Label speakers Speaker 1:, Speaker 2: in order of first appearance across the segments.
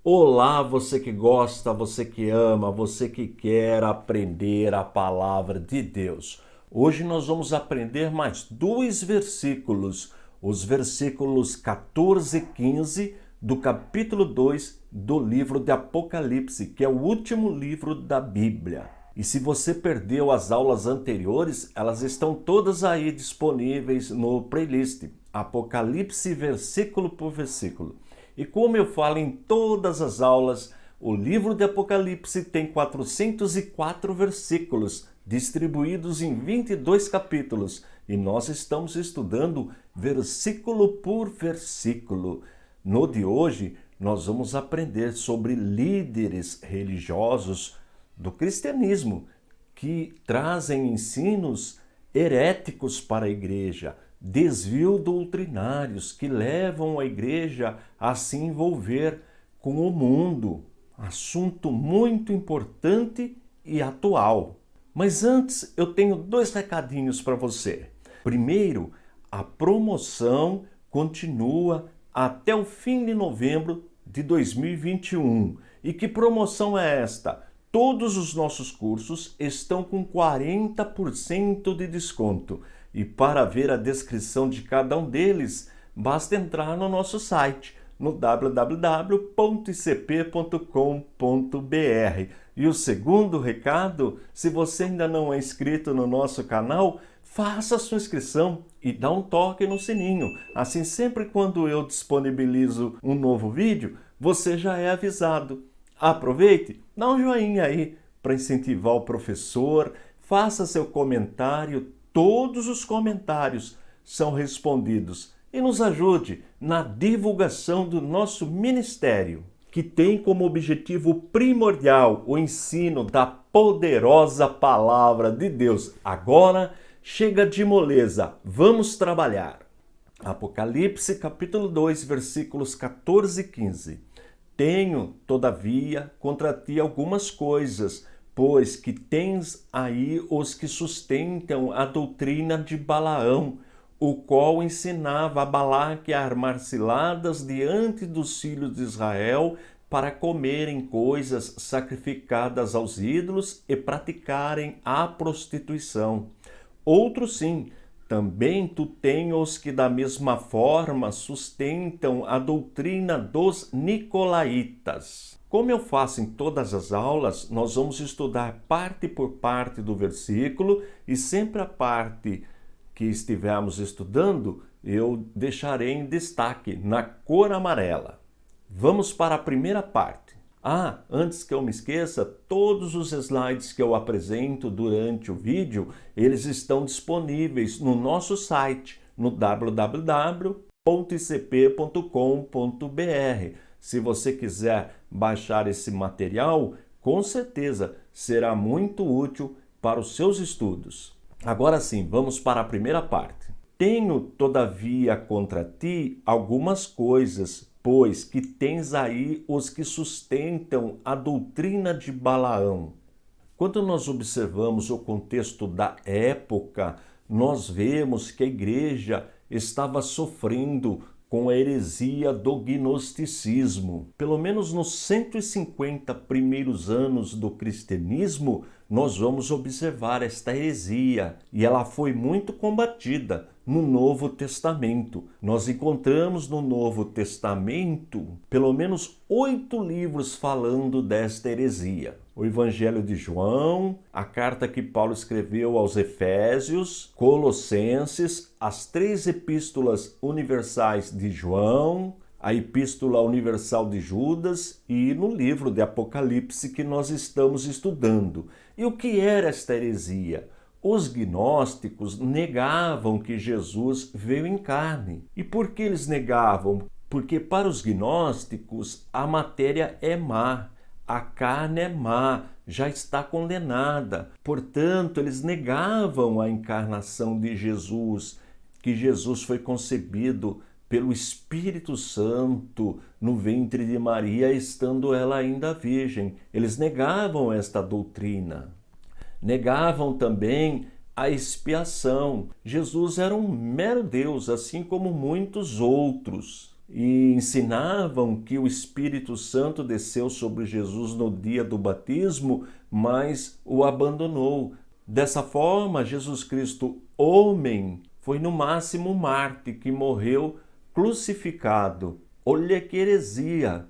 Speaker 1: Olá, você que gosta, você que ama, você que quer aprender a palavra de Deus. Hoje nós vamos aprender mais dois versículos, os versículos 14 e 15 do capítulo 2 do livro de Apocalipse, que é o último livro da Bíblia. E se você perdeu as aulas anteriores, elas estão todas aí disponíveis no playlist Apocalipse versículo por versículo. E como eu falo em todas as aulas, o livro de Apocalipse tem 404 versículos, distribuídos em 22 capítulos, e nós estamos estudando versículo por versículo. No de hoje, nós vamos aprender sobre líderes religiosos do cristianismo que trazem ensinos heréticos para a igreja, desvio doutrinários que levam a igreja a se envolver com o mundo. Assunto muito importante e atual. Mas antes eu tenho dois recadinhos para você. Primeiro, a promoção continua até o fim de novembro de 2021. E que promoção é esta? Todos os nossos cursos estão com 40% de desconto. E para ver a descrição de cada um deles, basta entrar no nosso site, no www.icp.com.br. E o segundo recado, se você ainda não é inscrito no nosso canal, faça a sua inscrição e dá um toque no sininho. Assim, sempre quando eu disponibilizo um novo vídeo, você já é avisado. Aproveite, dá um joinha aí para incentivar o professor, faça seu comentário. Todos os comentários são respondidos e nos ajude na divulgação do nosso ministério, que tem como objetivo primordial o ensino da poderosa palavra de Deus. Agora, chega de moleza, vamos trabalhar. Apocalipse capítulo 2, versículos 14 e 15. Tenho, todavia, contra ti algumas coisas, pois que tens aí os que sustentam a doutrina de Balaão, o qual ensinava a Balaque a armar ciladas diante dos filhos de Israel para comerem coisas sacrificadas aos ídolos e praticarem a prostituição. Outros sim, também tu tens os que da mesma forma sustentam a doutrina dos nicolaítas. Como eu faço em todas as aulas, nós vamos estudar parte por parte do versículo e sempre a parte que estivermos estudando, eu deixarei em destaque na cor amarela. Vamos para a primeira parte. Antes que eu me esqueça, todos os slides que eu apresento durante o vídeo, eles estão disponíveis no nosso site, no www.icp.com.br. Se você quiser baixar esse material, com certeza será muito útil para os seus estudos. Agora sim, vamos para a primeira parte. Tenho, todavia, contra ti algumas coisas, pois que tens aí os que sustentam a doutrina de Balaão. Quando nós observamos o contexto da época, nós vemos que a igreja estava sofrendo com a heresia do gnosticismo. Pelo menos nos 150 primeiros anos do cristianismo, nós vamos observar esta heresia e ela foi muito combatida no Novo Testamento. Nós encontramos no Novo Testamento pelo menos 8 livros falando desta heresia. O Evangelho de João, a carta que Paulo escreveu aos Efésios, Colossenses, as 3 epístolas universais de João, a Epístola Universal de Judas e no livro de Apocalipse que nós estamos estudando. E o que era esta heresia? Os gnósticos negavam que Jesus veio em carne. E por que eles negavam? Porque para os gnósticos a matéria é má. A carne é má, já está condenada. Portanto, eles negavam a encarnação de Jesus, que Jesus foi concebido pelo Espírito Santo no ventre de Maria, estando ela ainda virgem. Eles negavam esta doutrina. Negavam também a expiação. Jesus era um mero Deus, assim como muitos outros. e ensinavam que o Espírito Santo desceu sobre Jesus no dia do batismo, mas o abandonou. Dessa forma, Jesus Cristo, homem, foi no máximo um mártir que morreu crucificado. Olha que heresia!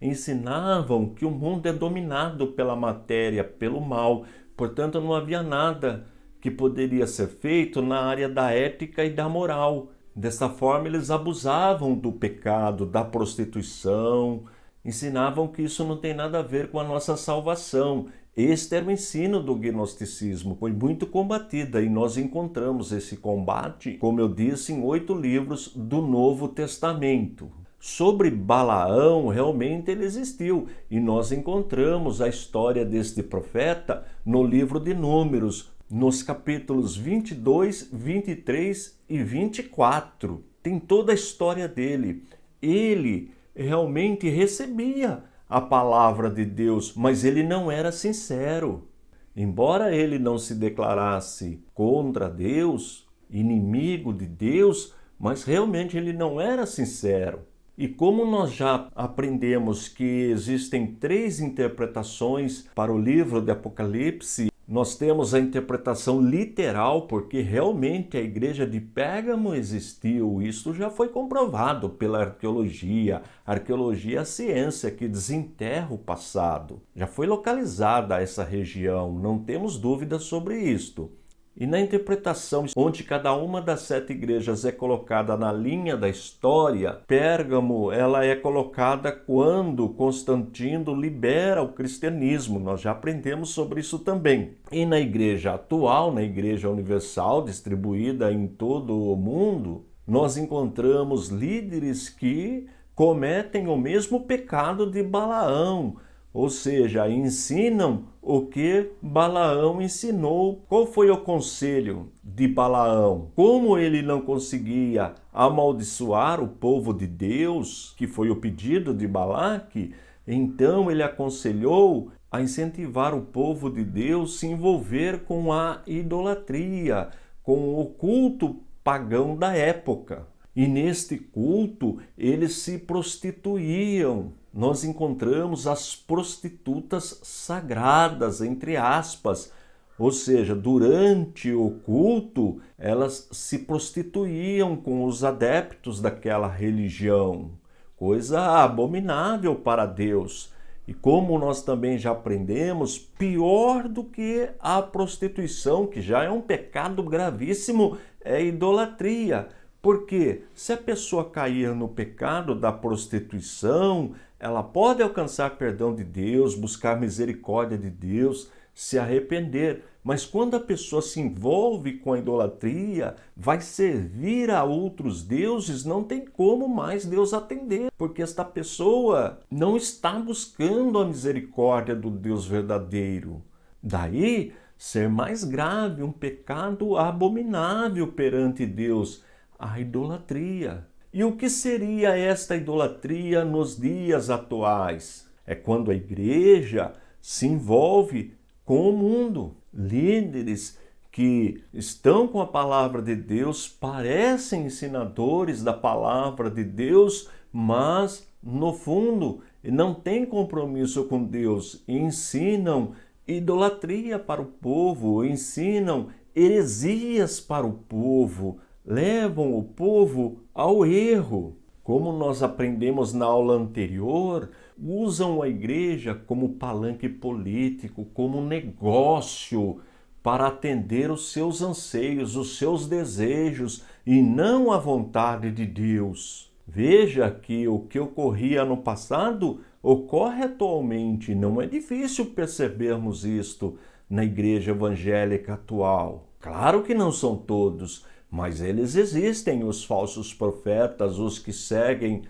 Speaker 1: Ensinavam que o mundo é dominado pela matéria, pelo mal, portanto não havia nada que poderia ser feito na área da ética e da moral. Dessa forma, eles abusavam do pecado, da prostituição, ensinavam que isso não tem nada a ver com a nossa salvação. Este era o ensino do gnosticismo, foi muito combatida e nós encontramos esse combate, como eu disse, em 8 livros do Novo Testamento. Sobre Balaão, realmente ele existiu e nós encontramos a história deste profeta no livro de Números, nos capítulos 22, 23 e 24. Tem toda a história dele. Ele realmente recebia a palavra de Deus, mas ele não era sincero. Embora ele não se declarasse contra Deus, inimigo de Deus, mas realmente ele não era sincero. E como nós já aprendemos que existem 3 interpretações para o livro de Apocalipse, nós temos a interpretação literal, porque realmente a igreja de Pérgamo existiu. Isso já foi comprovado pela arqueologia. A arqueologia é a ciência que desenterra o passado. Já foi localizada essa região, não temos dúvidas sobre isto. E na interpretação, onde cada uma das 7 igrejas é colocada na linha da história, Pérgamo ela é colocada quando Constantino libera o cristianismo. Nós já aprendemos sobre isso também. E na igreja atual, na igreja universal, distribuída em todo o mundo, nós encontramos líderes que cometem o mesmo pecado de Balaão, ou seja, ensinam o que Balaão ensinou. Qual foi o conselho de Balaão? Como ele não conseguia amaldiçoar o povo de Deus, que foi o pedido de Balaque, então ele aconselhou a incentivar o povo de Deus a se envolver com a idolatria, com o culto pagão da época. E neste culto eles se prostituíam. Nós encontramos as prostitutas sagradas, entre aspas, ou seja, durante o culto elas se prostituíam com os adeptos daquela religião, coisa abominável para Deus. E como nós também já aprendemos, pior do que a prostituição, que já é um pecado gravíssimo, é a idolatria. Porque se a pessoa cair no pecado da prostituição, ela pode alcançar perdão de Deus, buscar misericórdia de Deus, se arrepender. Mas quando a pessoa se envolve com a idolatria, vai servir a outros deuses, não tem como mais Deus atender. Porque esta pessoa não está buscando a misericórdia do Deus verdadeiro. Daí, ser mais grave, um pecado abominável perante Deus, a idolatria. E o que seria esta idolatria nos dias atuais? É quando a igreja se envolve com o mundo. Líderes que estão com a palavra de Deus, parecem ensinadores da palavra de Deus, mas no fundo não têm compromisso com Deus. Ensinam idolatria para o povo, ensinam heresias para o povo, levam o povo ao erro. Como nós aprendemos na aula anterior, usam a igreja como palanque político, como negócio para atender os seus anseios, os seus desejos e não a vontade de Deus. Veja que o que ocorria no passado ocorre atualmente. Não é difícil percebermos isto na igreja evangélica atual. Claro que não são todos, mas eles existem, os falsos profetas, os que seguem,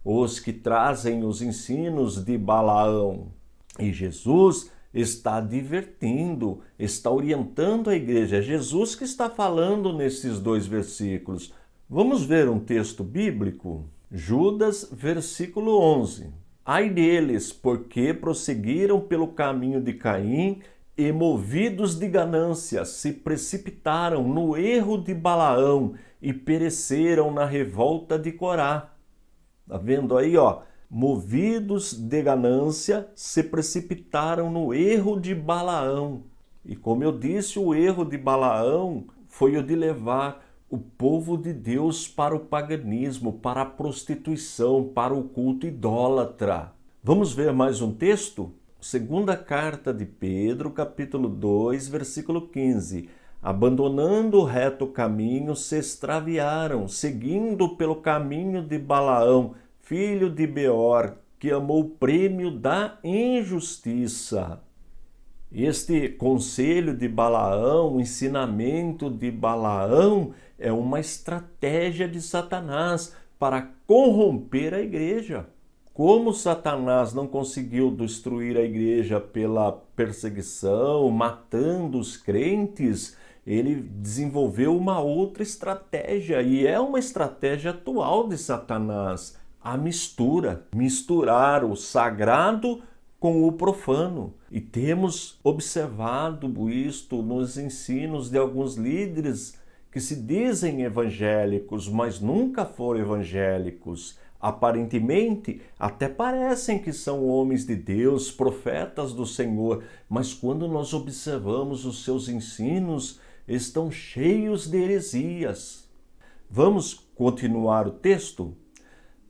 Speaker 1: os que trazem os ensinos de Balaão. E Jesus está advertindo, está orientando a igreja. É Jesus que está falando nesses 2 versículos. Vamos ver um texto bíblico? Judas, versículo 11. Ai deles, porque prosseguiram pelo caminho de Caim e, movidos de ganância, se precipitaram no erro de Balaão e pereceram na revolta de Corá. Tá vendo aí, ó? Movidos de ganância, se precipitaram no erro de Balaão. E como eu disse, o erro de Balaão foi o de levar o povo de Deus para o paganismo, para a prostituição, para o culto idólatra. Vamos ver mais um texto? Segunda carta de Pedro, capítulo 2, versículo 15. Abandonando o reto caminho, se extraviaram, seguindo pelo caminho de Balaão, filho de Beor, que amou o prêmio da injustiça. Este conselho de Balaão, o ensinamento de Balaão, é uma estratégia de Satanás para corromper a igreja. Como Satanás não conseguiu destruir a igreja pela perseguição, matando os crentes, ele desenvolveu uma outra estratégia, e é uma estratégia atual de Satanás, a mistura, misturar o sagrado com o profano. E temos observado isto nos ensinos de alguns líderes que se dizem evangélicos, mas nunca foram evangélicos. Aparentemente, até parecem que são homens de Deus, profetas do Senhor, mas quando nós observamos os seus ensinos, estão cheios de heresias. Vamos continuar o texto?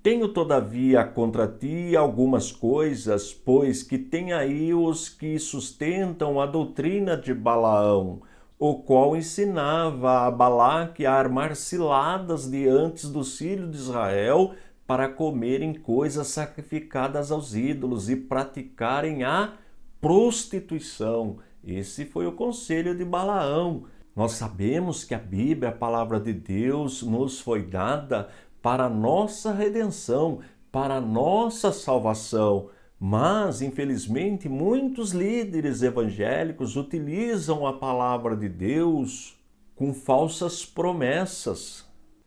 Speaker 1: Tenho, todavia, contra ti algumas coisas, pois que tem aí os que sustentam a doutrina de Balaão, o qual ensinava a Balaque a armar ciladas diante dos filhos de Israel para comerem coisas sacrificadas aos ídolos e praticarem a prostituição. Esse foi o conselho de Balaão. Nós sabemos que a Bíblia, a palavra de Deus, nos foi dada para a nossa redenção, para a nossa salvação. Mas, infelizmente, muitos líderes evangélicos utilizam a palavra de Deus com falsas promessas.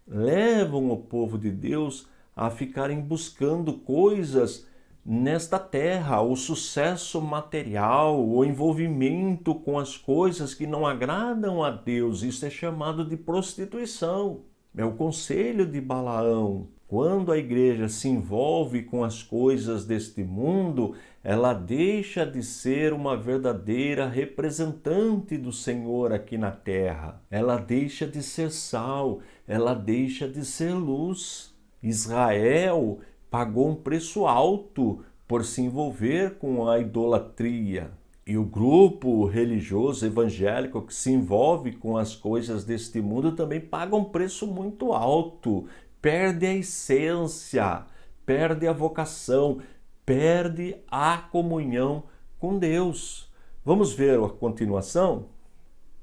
Speaker 1: Levam o povo de Deus a ficarem buscando coisas nesta terra, o sucesso material, o envolvimento com as coisas que não agradam a Deus. Isso é chamado de prostituição. É o conselho de Balaão. Quando a igreja se envolve com as coisas deste mundo, ela deixa de ser uma verdadeira representante do Senhor aqui na terra. Ela deixa de ser sal, ela deixa de ser luz. Israel pagou um preço alto por se envolver com a idolatria. E o grupo religioso evangélico que se envolve com as coisas deste mundo também paga um preço muito alto. Perde a essência, perde a vocação, perde a comunhão com Deus. Vamos ver a continuação?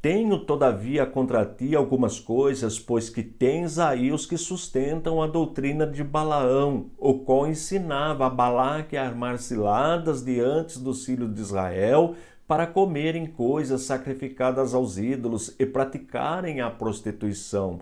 Speaker 1: Tenho, todavia, contra ti algumas coisas, pois que tens aí os que sustentam a doutrina de Balaão, o qual ensinava a Balaque a armar ciladas diante dos filhos de Israel para comerem coisas sacrificadas aos ídolos e praticarem a prostituição.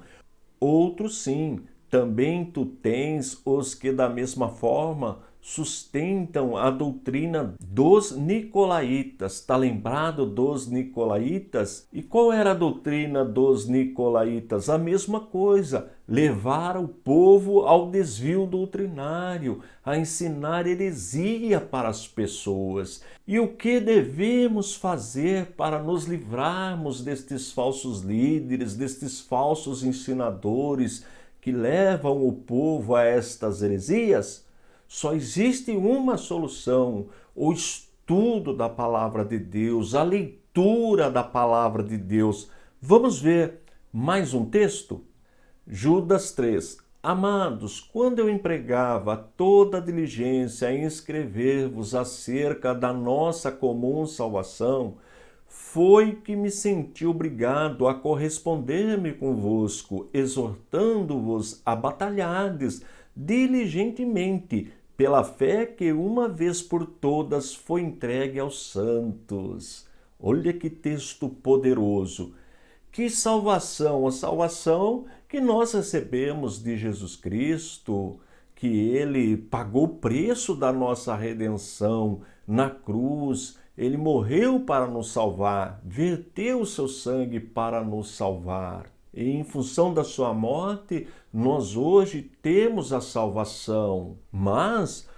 Speaker 1: Outros sim, também tu tens os que da mesma forma sustentam a doutrina dos nicolaítas. Está lembrado dos nicolaítas? E qual era a doutrina dos nicolaítas? A mesma coisa, levar o povo ao desvio doutrinário, a ensinar heresia para as pessoas. E o que devemos fazer para nos livrarmos destes falsos líderes, destes falsos ensinadores que levam o povo a estas heresias? Só existe uma solução: o estudo da palavra de Deus, a leitura da palavra de Deus. Vamos ver mais um texto? Judas 3. Amados, quando eu empregava toda a diligência em escrever-vos acerca da nossa comum salvação, foi que me senti obrigado a corresponder-me convosco, exortando-vos a batalhardes diligentemente pela fé que uma vez por todas foi entregue aos santos. Olha que texto poderoso. Que salvação! A salvação que nós recebemos de Jesus Cristo, que Ele pagou o preço da nossa redenção na cruz. Ele morreu para nos salvar, verteu o seu sangue para nos salvar. E em função da sua morte, nós hoje temos a salvação. Mas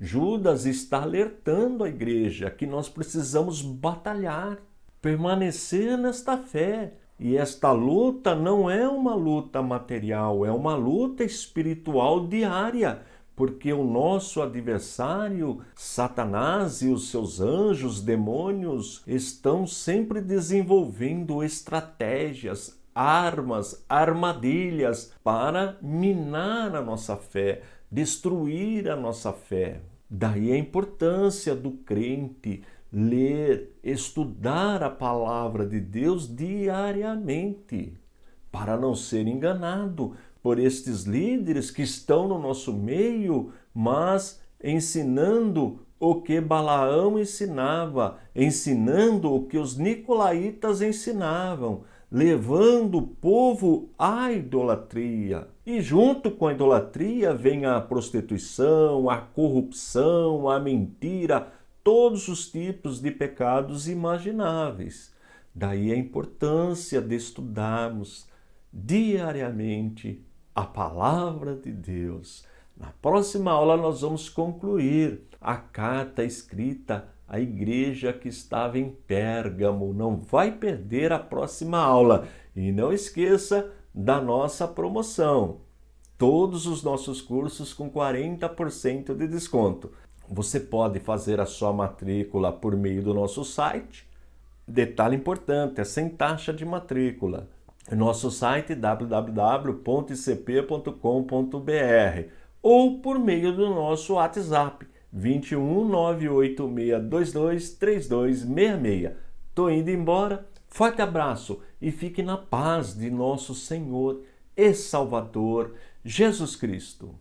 Speaker 1: Judas está alertando a igreja que nós precisamos batalhar, permanecer nesta fé. E esta luta não é uma luta material, é uma luta espiritual diária, porque o nosso adversário, Satanás e os seus anjos, demônios, estão sempre desenvolvendo estratégias, armas, armadilhas para minar a nossa fé, destruir a nossa fé. Daí a importância do crente ler, estudar a palavra de Deus diariamente, para não ser enganado por estes líderes que estão no nosso meio, mas ensinando o que Balaão ensinava, ensinando o que os nicolaítas ensinavam, levando o povo à idolatria. E junto com a idolatria vem a prostituição, a corrupção, a mentira, todos os tipos de pecados imagináveis. Daí a importância de estudarmos diariamente a palavra de Deus. Na próxima aula nós vamos concluir a carta escrita à igreja que estava em Pérgamo. Não vai perder a próxima aula. E não esqueça da nossa promoção. Todos os nossos cursos com 40% de desconto. Você pode fazer a sua matrícula por meio do nosso site. Detalhe importante, é sem taxa de matrícula. Nosso site www.icp.com.br ou por meio do nosso WhatsApp 21 98622 3266. Tô indo embora. Forte abraço e fique na paz de nosso Senhor e Salvador Jesus Cristo.